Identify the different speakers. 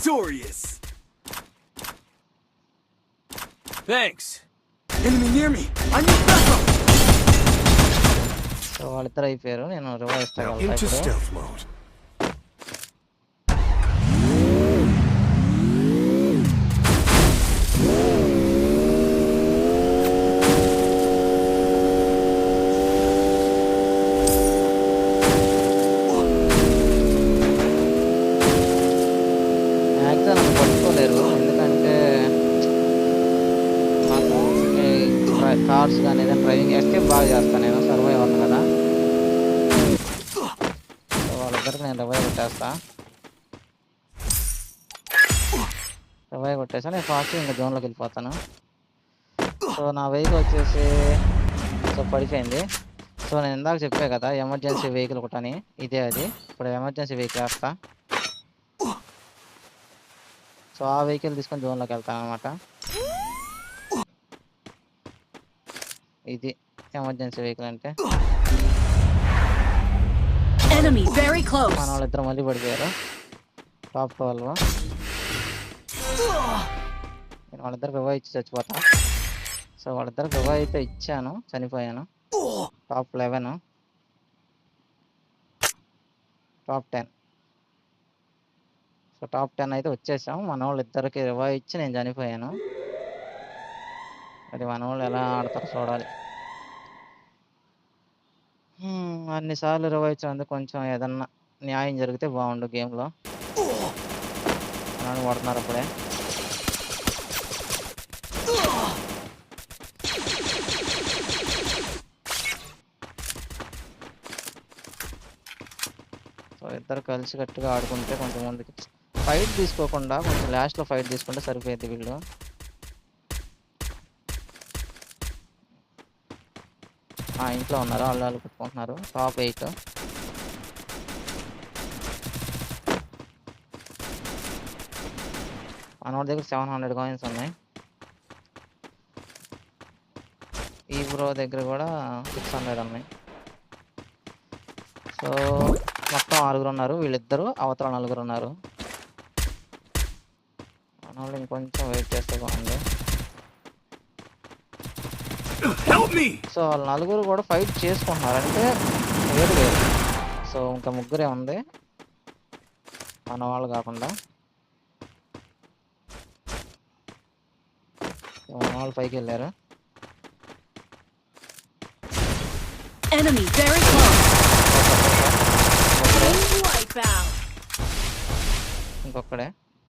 Speaker 1: victorious. Thanks. Enemy near me. I need backup.
Speaker 2: So వాళ్ళిద్దరు అయిపోయారు. నేను రివైవ్
Speaker 1: Now
Speaker 2: ఇస్తాను
Speaker 1: into
Speaker 2: ఇప్పుడు.
Speaker 1: stealth mode.
Speaker 2: మ్యాక్సిమం నన్ను పట్టుకోలేరు, ఎందుకంటే నాకు కార్స్ కానీ ఏదైనా డ్రైవింగ్ ఎస్కేప్ బాగా చేస్తాను, నేను సర్వైవ్ అవ్వను కదా. సో వాళ్ళిద్దరికి నేను రివైవ్ కొట్టేస్తా. రివైవ్ కొట్టేసా నేను ఫాస్ట్గా ఇంకా జోన్లోకి వెళ్ళిపోతాను. సో నా వెహికల్ వచ్చేసి సో పడిపోయింది. సో నేను ఇందాక చెప్పే కదా ఎమర్జెన్సీ వెహికల్ ఒకటని, ఇదే అది. ఇప్పుడు ఎమర్జెన్సీ వెహికల్ వేస్తా. సో ఆ వెహికల్ తీసుకొని జోన్లోకి వెళ్తాను అనమాట. ఇది ఎమర్జెన్సీ వెహికల్ అంటే.
Speaker 3: Enemy very close.
Speaker 2: మన వాళ్ళిద్దరు మళ్ళీ పడిపోయారు. టాప్ 12. నేను వాళ్ళిద్దరికి రివైవ్ ఇచ్చి చచ్చిపోతా. సో వాళ్ళిద్దరికి రివైవ్ అయితే ఇచ్చాను, చనిపోయాను. Top 11, top 10. సో టాప్ 10 అయితే వచ్చేసాం. మన వాళ్ళు ఇద్దరికి రివైవ్ ఇచ్చి నేను చనిపోయాను. అది మన వాళ్ళు ఎలా ఆడతారో చూడాలి. అన్నిసార్లు రివైవ్ ఇచ్చినందుకు కొంచెం ఏదన్నా న్యాయం జరిగితే బాగుండు గేమ్లో. నన్ను కొడుతున్నారు అప్పుడే. సో ఇద్దరు కలిసి గట్టిగా ఆడుకుంటే కొంచెం ముందుకి ఫైట్ తీసుకోకుండా కొంచెం లాస్ట్లో ఫైట్ తీసుకుంటే సరిపోయింది వీళ్ళు. ఇంట్లో ఉన్నారు, వాళ్ళు కొట్టుకుంటున్నారు. టాప్ 8. మనోడి దగ్గర 700 కాయిన్స్ ఉన్నాయి. ఈ బ్రో దగ్గర కూడా 600 ఉన్నాయి. సో మొత్తం 6 ఉన్నారు. వీళ్ళిద్దరు అవతల 4 ఉన్నారు. మనోళ్ళు ఇంకొంచెం వెయిట్ చేస్తే బాగుంది. సో వాళ్ళు 4 కూడా ఫైట్ చేసుకుంటున్నారు, అంటే వేరు వేరు. సో ఇంకా 3 ఉంది మన వాళ్ళు కాకుండా. మన వాళ్ళు పైకి వెళ్ళారు.
Speaker 3: Enemy very close. Wipe out.
Speaker 2: ఇంకొకడే